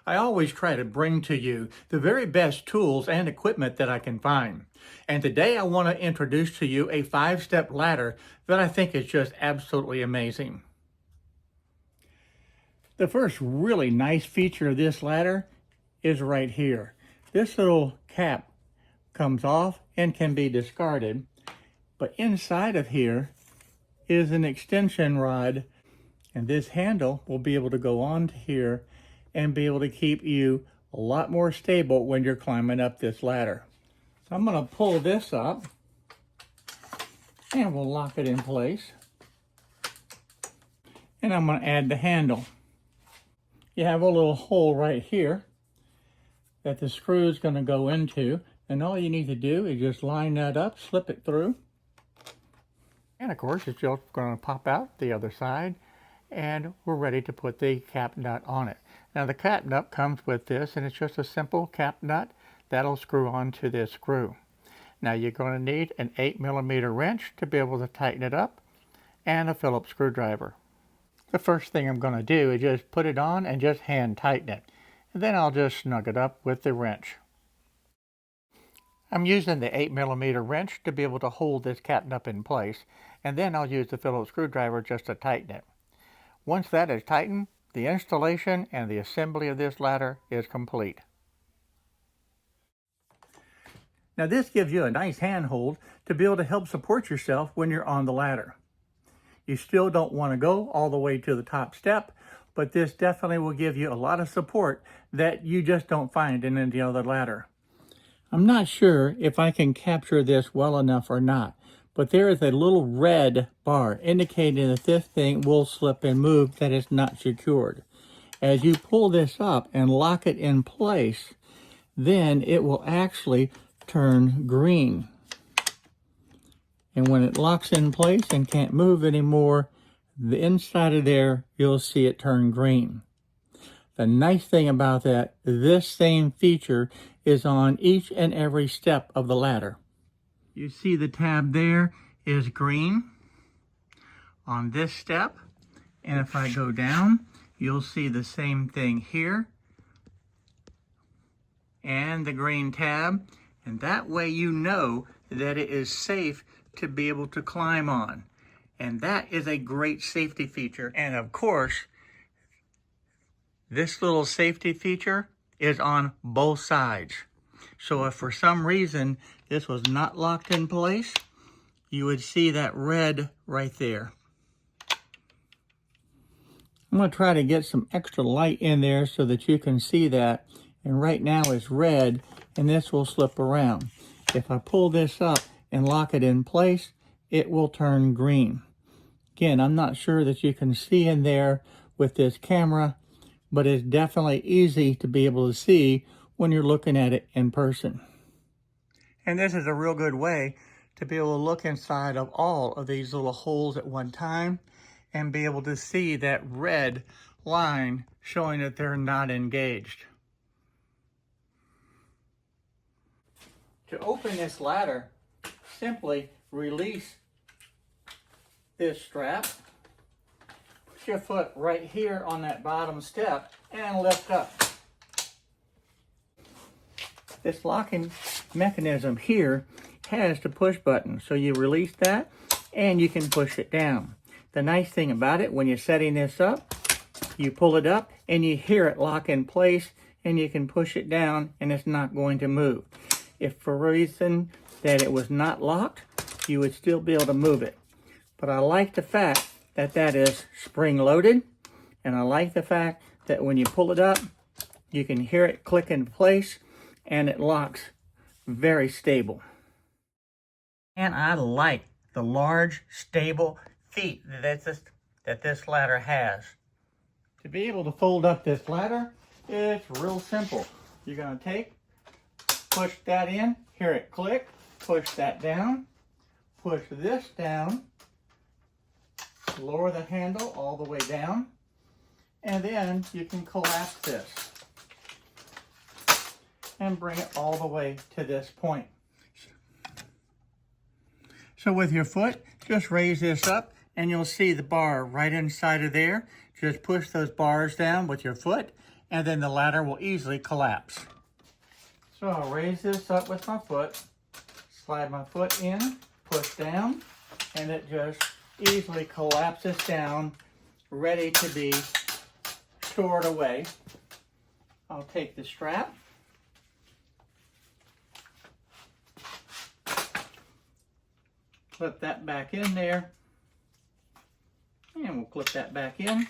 I always try to bring to you the very best tools and equipment that I can find. And today I want to introduce to you a 5-step ladder that I think is just absolutely amazing. The first really nice feature of this ladder is right here. This little cap comes off and can be discarded, but inside of here is an extension rod, and this handle will be able to go on to here and be able to keep you a lot more stable when you're climbing up this ladder. So I'm going to pull this up and we'll lock it in place. And I'm going to add the handle. You have a little hole right here that the screw is going to go into, and all you need to do is just line that up, slip it through, and of course it's just going to pop out the other side, and we're ready to put the cap nut on it. Now the cap nut comes with this, and it's just a simple cap nut that'll screw onto this screw. Now you're going to need an 8mm wrench to be able to tighten it up, and a Phillips screwdriver. The first thing I'm going to do is just put it on and just hand tighten it, and then I'll just snug it up with the wrench. I'm using the 8mm wrench to be able to hold this cap nut in place, and then I'll use the Phillips screwdriver just to tighten it. Once that is tightened, the installation and the assembly of this ladder is complete. Now this gives you a nice handhold to be able to help support yourself when you're on the ladder. You still don't want to go all the way to the top step, but this definitely will give you a lot of support that you just don't find in any other ladder. I'm not sure if I can capture this well enough or not, but there is a little red bar indicating that this thing will slip and move, that it's not secured. As you pull this up and lock it in place, then it will actually turn green. And when it locks in place and can't move anymore, the inside of there, you'll see it turn green. The nice thing about that, this same feature is on each and every step of the ladder. You see the tab there is green on this step, and if I go down, you'll see the same thing here and the green tab, and that way you know that it is safe to be able to climb on. And that is a great safety feature. And of course, this little safety feature is on both sides. So if for some reason this was not locked in place, you would see that red right there. I'm going to try to get some extra light in there so that you can see that. And right now it's red, and this will slip around. If I pull this up and lock it in place, it will turn green. Again, I'm not sure that you can see in there with this camera, but it's definitely easy to be able to see when you're looking at it in person. And this is a real good way to be able to look inside of all of these little holes at one time and be able to see that red line showing that they're not engaged. To open this ladder, simply release this strap, put your foot right here on that bottom step, and lift up. This locking mechanism here has the push button, so you release that and you can push it down. The nice thing about it, when you're setting this up, you pull it up and you hear it lock in place, and you can push it down and it's not going to move. If for a reason that it was not locked, you would still be able to move it. But I like the fact that that is spring loaded, and I like the fact that when you pull it up, you can hear it click in place and it locks very stable. And I like the large, stable feet that this ladder has. To be able to fold up this ladder, it's real simple. You're going to push that in, hear it click, push that down, push this down, lower the handle all the way down, and then you can collapse this and bring it all the way to this point. So with your foot, just raise this up and you'll see the bar right inside of there. Just push those bars down with your foot, and then the ladder will easily collapse. So I'll raise this up with my foot, slide my foot in, push down, and it just easily collapses down, ready to be stored away. I'll take the strap, clip that back in there, and we'll clip that back in,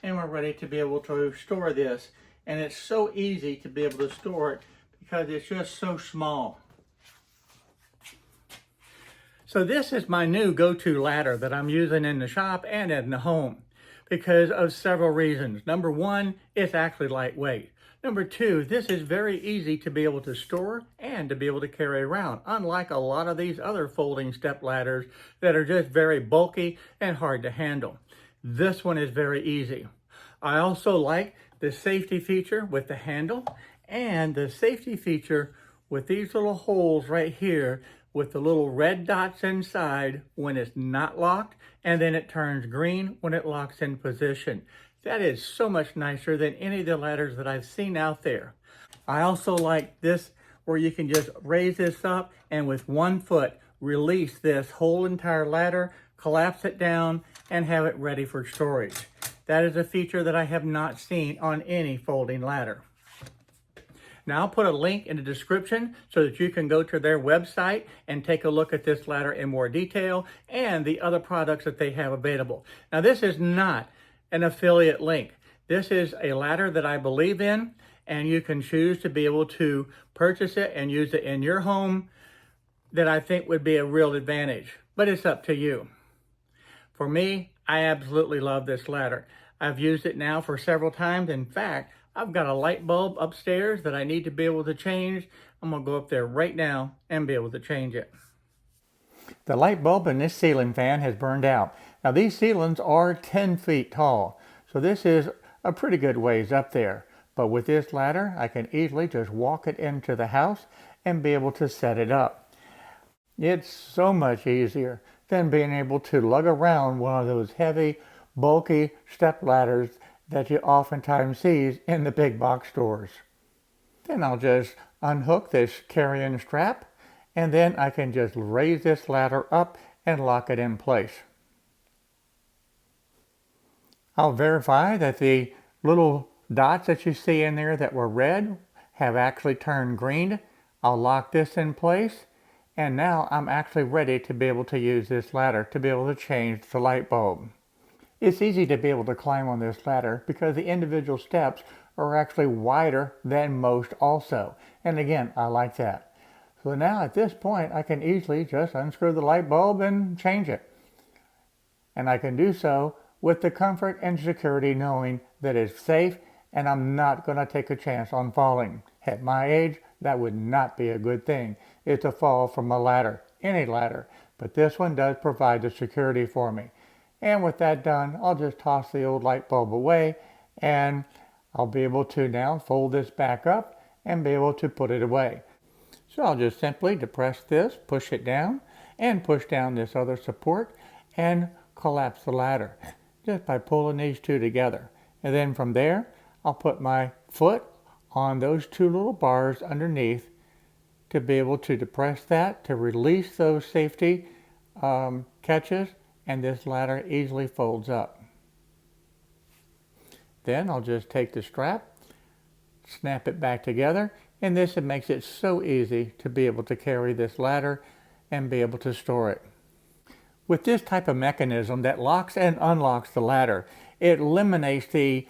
and we're ready to be able to store this. And it's so easy to be able to store it because it's just so small. So this is my new go-to ladder that I'm using in the shop and in the home because of several reasons. Number one, it's actually lightweight. Number two, this is very easy to be able to store and to be able to carry around, unlike a lot of these other folding step ladders that are just very bulky and hard to handle. This one is very easy. I also like the safety feature with the handle and the safety feature with these little holes right here with the little red dots inside when it's not locked, and then it turns green when it locks in position. That is so much nicer than any of the ladders that I've seen out there. I also like this where you can just raise this up and with one foot release this whole entire ladder, collapse it down, and have it ready for storage. That is a feature that I have not seen on any folding ladder. Now I'll put a link in the description so that you can go to their website and take a look at this ladder in more detail and the other products that they have available. Now this is not an affiliate link. This is a ladder that I believe in, and you can choose to be able to purchase it and use it in your home that I think would be a real advantage, but it's up to you. For me, I absolutely love this ladder. I've used it now for several times. In fact, I've got a light bulb upstairs that I need to be able to change. I'm gonna go up there right now and be able to change it. The light bulb in this ceiling fan has burned out. Now these ceilings are 10 feet tall, so this is a pretty good ways up there. But with this ladder, I can easily just walk it into the house and be able to set it up. It's so much easier than being able to lug around one of those heavy, bulky step ladders that you oftentimes see in the big box stores. Then I'll just unhook this carrying strap, and then I can just raise this ladder up and lock it in place. I'll verify that the little dots that you see in there that were red have actually turned green. I'll lock this in place, and now I'm actually ready to be able to use this ladder to be able to change the light bulb. It's easy to be able to climb on this ladder because the individual steps are actually wider than most also. And again, I like that. So now at this point, I can easily just unscrew the light bulb and change it. And I can do so with the comfort and security knowing that it's safe and I'm not going to take a chance on falling. At my age, that would not be a good thing. It's a fall from a ladder, any ladder. But this one does provide the security for me. And with that done, I'll just toss the old light bulb away and I'll be able to now fold this back up and be able to put it away. So I'll just simply depress this, push it down, and push down this other support and collapse the ladder just by pulling these two together. And then from there, I'll put my foot on those two little bars underneath to be able to depress that, to release those safety catches, and this ladder easily folds up. Then I'll just take the strap, snap it back together, and this makes it so easy to be able to carry this ladder and be able to store it. With this type of mechanism that locks and unlocks the ladder, it eliminates the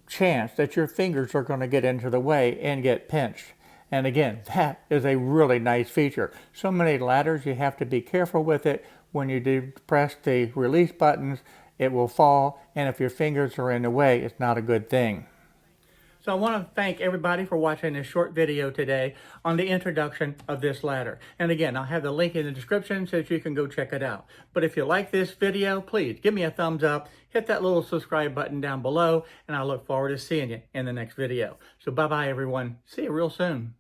chance that your fingers are going to get into the way and get pinched. And again, that is a really nice feature. So many ladders, you have to be careful with it. When you do press the release buttons, it will fall, and if your fingers are in the way, it's not a good thing. So I want to thank everybody for watching this short video today on the introduction of this ladder. And again, I'll have the link in the description so that you can go check it out. But if you like this video, please give me a thumbs up, hit that little subscribe button down below, and I look forward to seeing you in the next video. So bye-bye, everyone. See you real soon.